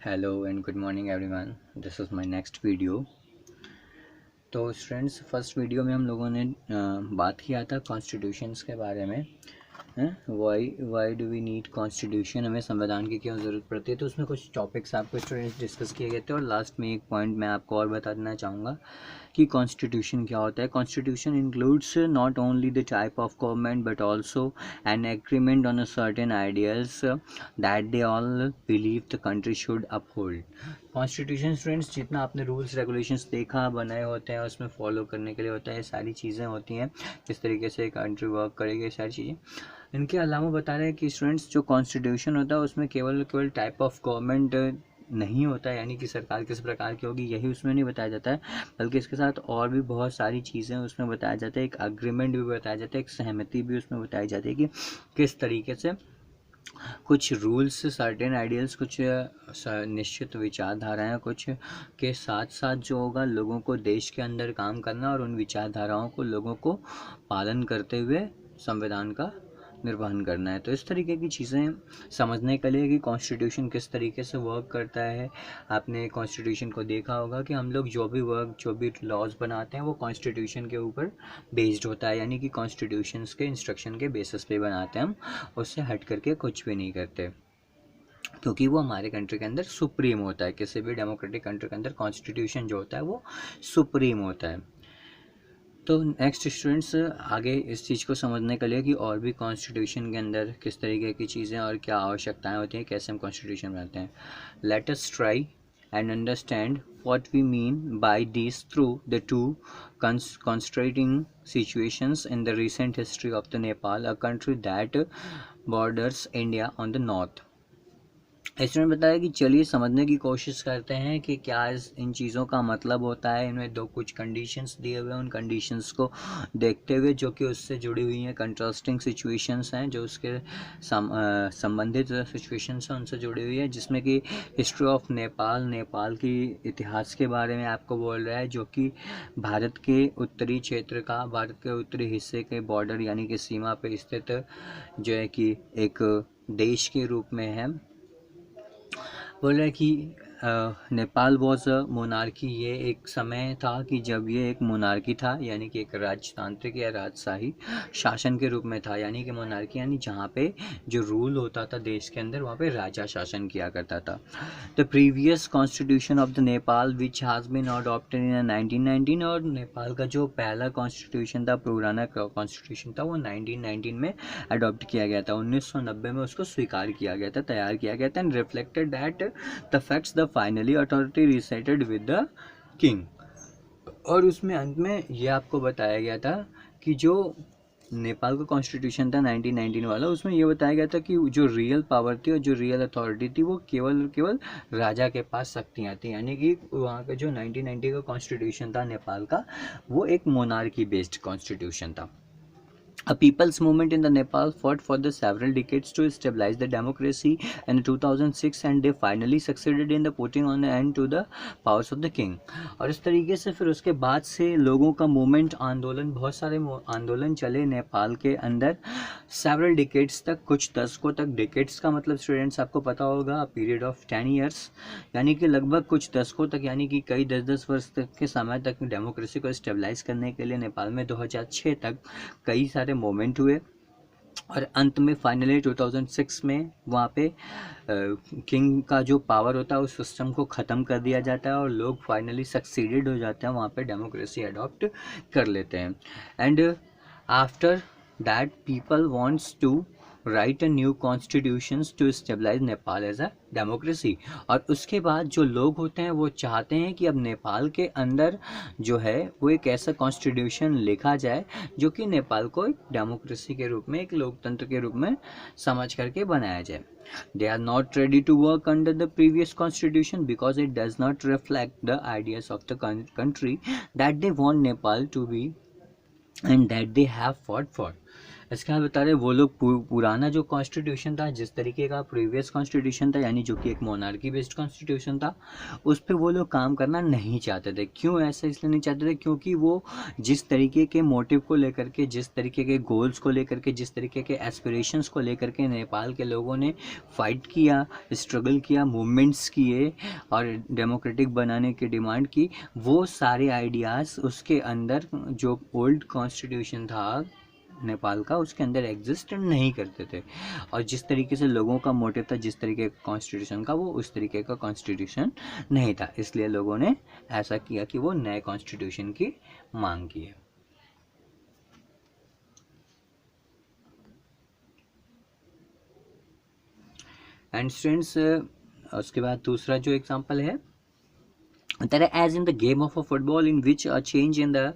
Hello and good morning everyone. This is my next video. तो students first video में हम लोगों ने बात किया था कॉन्स्टिट्यूशंस के बारे में। Why do we need constitution, हमें संविधान की क्यों ज़रूरत पड़ती है। तो उसमें कुछ टॉपिक्स आपको स्टूडेंट्स डिस्कस किए गए थे और लास्ट में एक पॉइंट मैं आपको और बता देना चाहूँगा कि कॉन्स्टिट्यूशन क्या होता है। Constitution includes not only the type of government but also an agreement on a certain ideals that they all believe the country should uphold. Constitution students जितना आपने रूल्स रेगुलेशंस देखा बनाए होते हैं उसमें फॉलो करने के लिए होता है, सारी चीज़ें होती हैं किस तरीके से कंट्री वर्क करेगी, सारी चीज़ें। इनके अलावा बता रहे हैं कि स्टूडेंट्स जो कॉन्स्टिट्यूशन होता है उसमें केवल केवल टाइप ऑफ गवर्नमेंट नहीं होता है, यानी कि सरकार किस प्रकार की होगी यही उसमें नहीं बताया जाता है, बल्कि इसके साथ और भी बहुत सारी चीज़ें उसमें बताया जाता है। एक अग्रीमेंट भी बताया जाता है, एक सहमति भी उसमें बताई जाती है कि किस तरीके से कुछ रूल्स, सर्टेन आइडियल्स, कुछ निश्चित विचारधाराएं कुछ के साथ साथ जो होगा लोगों को देश के अंदर काम करना और उन विचारधाराओं को लोगों को पालन करते हुए संविधान का निर्वहन करना है। तो इस तरीके की चीज़ें समझने के लिए कि कॉन्स्टिट्यूशन किस तरीके से वर्क करता है, आपने कॉन्स्टिट्यूशन को देखा होगा कि हम लोग जो भी लॉज बनाते हैं वो कॉन्स्टिट्यूशन के ऊपर बेस्ड होता है, यानी कि कॉन्स्टिट्यूशंस के इंस्ट्रक्शन के बेसिस पे बनाते हैं हम, उससे हट करके कुछ भी नहीं करते, क्योंकि वो हमारे कंट्री के अंदर सुप्रीम होता है। किसी भी डेमोक्रेटिक कंट्री के अंदर कॉन्स्टिट्यूशन जो होता है वो सुप्रीम होता है। तो नेक्स्ट स्टूडेंट्स आगे इस चीज़ को समझने के लिए कि और भी कॉन्स्टिट्यूशन के अंदर किस तरीके की चीज़ें और क्या आवश्यकताएं होती हैं, कैसे हम कॉन्स्टिट्यूशन बनाते हैं। Let us try and understand what we mean by these through the two constrating situations in the recent history of the Nepal, a country that borders India on the north। Student बताया कि चलिए समझने की कोशिश करते हैं कि क्या इन चीज़ों का मतलब होता है। इनमें दो कुछ कंडीशंस दिए हुए हैं, उन कंडीशंस को देखते हुए जो कि उससे जुड़ी हुई हैं, कंट्रास्टिंग सिचुएशंस हैं जो उसके संबंधित सिचुएशंस हैं उनसे जुड़ी हुई है, जिसमें कि हिस्ट्री ऑफ नेपाल की इतिहास के बारे में आपको बोल रहा है, जो कि भारत के उत्तरी क्षेत्र का, भारत के उत्तरी हिस्से के बॉर्डर यानी कि सीमा पे स्थित जो है कि एक देश के रूप में है। बोल रहा है कि नेपाल वॉज अ मोनार्की, ये एक समय था कि जब ये एक मोनार्की था, यानी कि एक राजतांत्रिक या राजशाही शासन के रूप में था, यानी कि मोनार्की यानी जहाँ पे जो रूल होता था देश के अंदर वहाँ पे राजा शासन किया करता था। The previous constitution of the Nepal which has been adopted in 1919, और नेपाल का जो पहला कॉन्स्टिट्यूशन था, पुराना कॉन्स्टिट्यूशन था, वो 1919 में अडॉप्ट किया गया था। 1990 में उसको स्वीकार किया गया था, तैयार किया गया था, and reflected that the facts the finally authority recited with the king. और उसमें अंत में ये आपको बताया गया था कि जो नेपाल का कॉन्स्टिट्यूशन था 1919 वाला, उसमें ये बताया गया था कि जो रियल पावर थी और जो रियल अथॉरिटी थी वो केवल राजा के पास शक्तियाँ थी, यानी कि वहाँ का जो 1990 का कॉन्स्टिट्यूशन था नेपाल का वो एक मोनार्की बेस्ड कॉन्स्टिट्यूशन था। A people's movement in the Nepal fought for the several decades to stabilize the democracy in 2006, and they finally succeeded in the putting on an end to the powers of the king। और इस तरीके से फिर उसके बाद से लोगों का मूवमेंट, आंदोलन, बहुत सारे आंदोलन चले नेपाल के अंदर सेवरल डिकेड्स तक, कुछ दशकों तक। डिकेड्स का मतलब स्टूडेंट्स आपको पता होगा पीरियड ऑफ 10 ईयर्स, यानी कि लगभग कुछ दशकों तक, यानी कि कई 10-10 वर्ष तक के समय तक डेमोक्रेसी को स्टेबलाइज करने के लिए नेपाल में 2006 तक कई सारे मूवमेंट हुए, और अंत में फाइनली 2006 में वहाँ पे किंग का जो पावर होता है उस सिस्टम को ख़त्म कर दिया जाता है और लोग फाइनली सक्सीडेड हो जाते हैं, वहाँ पे डेमोक्रेसी अडॉप्ट कर लेते हैं। And after that people wants to write a new constitutions to stabilize Nepal as a democracy. और उसके बाद जो लोग होते हैं वो चाहते हैं कि अब नेपाल के अंदर जो है वो एक ऐसा कॉन्स्टिट्यूशन लिखा जाए जो कि नेपाल को एक डेमोक्रेसी के रूप में, एक लोकतंत्र के रूप में समझ करके बनाया जाए। They are not ready to work under the previous constitution because it does not reflect the ideas of the country that they want Nepal to be and that they have fought for। इसके बाद बता रहे वो लोग पुराना जो constitution था, जिस तरीके का प्रीवियस कॉन्स्टिट्यूशन था, यानी जो कि एक मोनार्की बेस्ड कॉन्स्टिट्यूशन था, उस पर वो लोग काम करना नहीं चाहते थे। क्यों ऐसा इसलिए नहीं चाहते थे, क्योंकि वो जिस तरीके के मोटिव को लेकर के, जिस तरीके के गोल्स को लेकर के, जिस तरीके के एस्पिरेशंस को लेकर के नेपाल के लोगों ने फाइट किया, स्ट्रगल किया, मूवमेंट्स किए और डेमोक्रेटिक बनाने की डिमांड की, वो सारे आइडियाज़ उसके अंदर जो ओल्ड कॉन्स्टिट्यूशन था नेपाल का, उसके अंदर एग्जिस्ट नहीं करते थे। और जिस तरीके से लोगों का मोटिव था, जिस तरीके का कॉन्स्टिट्यूशन का, वो उस तरीके का कॉन्स्टिट्यूशन नहीं था। इसलिए लोगों ने ऐसा किया कि वो नए कॉन्स्टिट्यूशन की मांग की है। एंड स्टूडेंट्स, उसके बाद दूसरा जो एग्जांपल है, as in the game of a football in which a change in the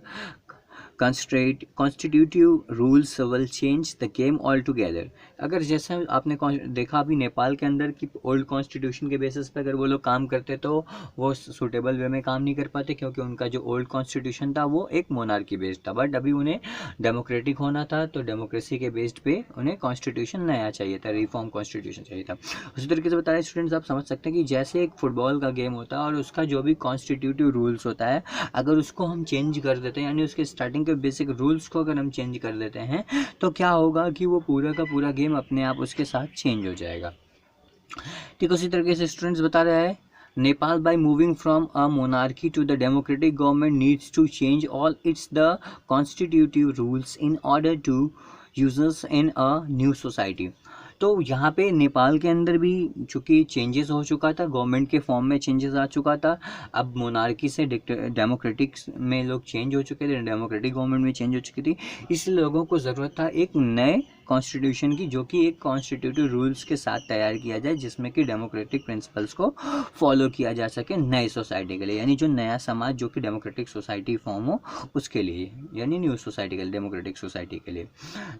constitutive rules will change the game altogether। अगर जैसा आपने देखा अभी नेपाल के अंदर कि ओल्ड कॉन्स्टिट्यूशन के बेसिस पे अगर वो लोग काम करते तो वो सूटेबल वे में काम नहीं कर पाते, क्योंकि उनका जो ओल्ड कॉन्स्टिट्यूशन था वो एक मोनार्की बेस्ड था। बट अभी उन्हें डेमोक्रेटिक होना था, तो डेमोक्रेसी के बेस्ड पे उन्हें कॉन्स्टिट्यूशन नया चाहिए था, रिफॉर्म कॉन्स्टिट्यूशन चाहिए था। उसी तरीके से बता रहे स्टूडेंट्स, आप समझ सकते हैं कि जैसे एक फुटबॉल का गेम होता है और उसका जो भी कॉन्स्टिट्यूटिव रूल्स होता है, अगर उसको हम चेंज कर देते हैं, यानी उसके स्टार्टिंग के बेसिक रूल्स को अगर हम चेंज कर देते हैं, तो क्या होगा कि वो पूरा का पूरा गेम अपने आप उसके साथ चेंज हो जाएगा। ठीक, उसी तरीके से स्टूडेंट्स बता रहा है, Nepal by moving from a monarchy to the democratic government needs to change all its the constitutive rules in order to users in a new society। तो यहाँ पे नेपाल के अंदर भी चूँकि चेंजेस हो चुका था, गवर्नमेंट के फॉर्म में चेंजेस आ चुका था, अब मोनार्की से डेमोक्रेटिक में लोग चेंज हो चुके थे, डेमोक्रेटिक गवर्नमेंट में चेंज हो चुकी थी, इसलिए लोगों को ज़रूरत था एक नए कॉन्स्टिट्यूशन की, जो कि एक कॉन्स्टिट्यूटिव रूल्स के साथ तैयार किया जाए, जिसमें कि डेमोक्रेटिक प्रिंसिपल्स को फॉलो किया जा सके नई सोसाइटी के लिए, यानी जो नया समाज जो कि डेमोक्रेटिक सोसाइटी फॉर्म हो उसके लिए, यानी न्यू सोसाइटी के लिए, डेमोक्रेटिक सोसाइटी के लिए।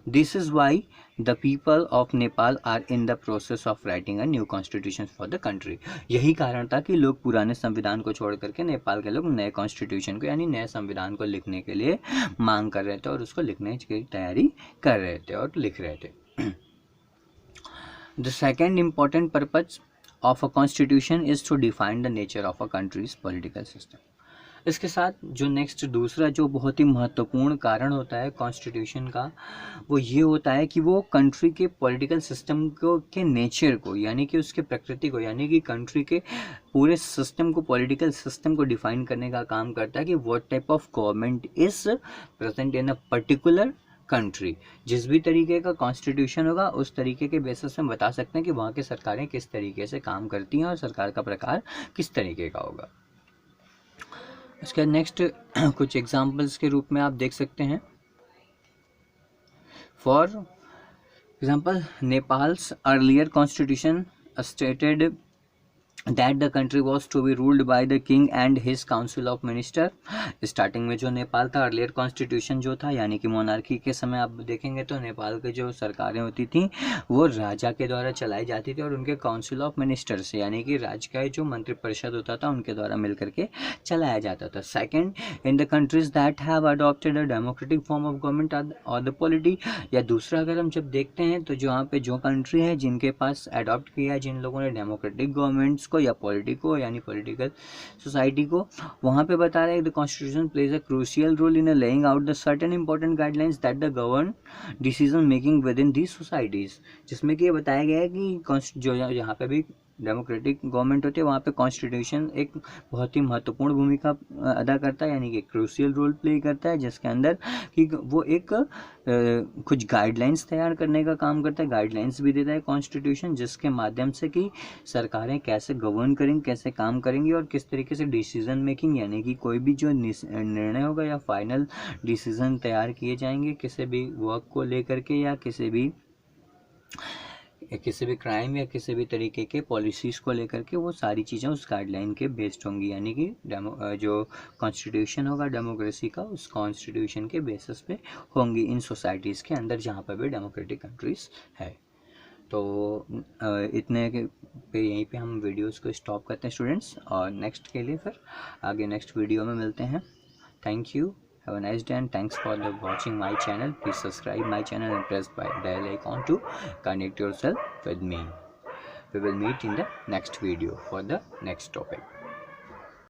This is why the people of Nepal are in the process of writing a new constitution for the country. यही कारण था कि लोग पुराने संविधान को छोड़ करके नेपाल के लोग नए कॉन्स्टिट्यूशन को, यानी नए संविधान को लिखने के लिए मांग कर रहे थे और उसको लिखने की तैयारी कर रहे थे और लिख रहे थे। The second important purpose of a constitution is to define the nature of a country's political system. इसके साथ जो नेक्स्ट दूसरा जो बहुत ही महत्वपूर्ण कारण होता है कॉन्स्टिट्यूशन का, वो ये होता है कि वो कंट्री के पॉलिटिकल सिस्टम को के नेचर को, यानी कि उसके प्रकृति को, यानी कि कंट्री के पूरे सिस्टम को, पॉलिटिकल सिस्टम को डिफाइन करने का काम करता है कि what type of government is present in a particular country. जिस भी तरीके का कॉन्स्टिट्यूशन होगा उस तरीके के बेसिस में बता सकते हैं कि वहाँ की सरकारें किस तरीके से काम करती हैं और सरकार का प्रकार किस तरीके का होगा। इसके नेक्स्ट कुछ एग्जांपल्स के रूप में आप देख सकते हैं। For example, Nepals earlier constitution stated that the country was to be ruled by the king and his council of minister। Starting में जो नेपाल था, अर्लियर कॉन्स्टिट्यूशन जो था, यानी कि मोनार्की के समय आप देखेंगे तो नेपाल के जो सरकारें होती थी वो राजा के द्वारा चलाई जाती थी और उनके काउंसिल ऑफ मिनिस्टर से, यानी कि राज्य का जो मंत्रिपरिषद होता था उनके द्वारा मिल करके चलाया जाता था। Second, in the countries that have adopted a democratic form of government और द पॉलिटी। या दूसरा अगर हम जब देखते हैं तो जो यहाँ पे जो कंट्री है जिनके पास अडॉप्ट किया, जिन लोगों ने डेमोक्रेटिक गवर्नमेंट्स को या पॉलिटी को, यानी पॉलिटिकल सोसाइटी को, वहाँ पे बता रहे हैं the constitution plays a crucial role in laying out the certain important guidelines that the govern decision making with in these societies. जिसमें कि ये बताया गया है कि जो यहाँ पे भी डेमोक्रेटिक गवर्नमेंट होती है वहाँ पे कॉन्स्टिट्यूशन एक बहुत ही महत्वपूर्ण भूमिका अदा करता है, यानी कि क्रूशियल रोल प्ले करता है, जिसके अंदर कि वो एक कुछ गाइडलाइंस तैयार करने का काम करता है, गाइडलाइंस भी देता है कॉन्स्टिट्यूशन, जिसके माध्यम से कि सरकारें कैसे गवर्न करेंगी, कैसे काम करेंगी और किस तरीके से डिसीजन मेकिंग, यानी कि कोई भी जो निर्णय होगा या फाइनल डिसीजन तैयार किए जाएंगे किसी भी वर्क को लेकर के या किसी भी क्राइम या किसी भी तरीके के पॉलिसीज़ को लेकर के, वो सारी चीज़ें उस गाइडलाइन के बेस्ड होंगी, यानी कि जो कॉन्स्टिट्यूशन होगा डेमोक्रेसी का, उस कॉन्स्टिट्यूशन के बेसिस पे होंगी इन सोसाइटीज़ के अंदर जहाँ पर भी डेमोक्रेटिक कंट्रीज़ है। तो इतने पे यहीं पे हम वीडियोस को स्टॉप करते हैं स्टूडेंट्स, और नेक्स्ट के लिए फिर आगे नेक्स्ट वीडियो में मिलते हैं। Thank you. Have a nice day and thanks for the watching my channel. Please subscribe my channel and press bell icon to connect yourself with me. We will meet in the next video for the next topic.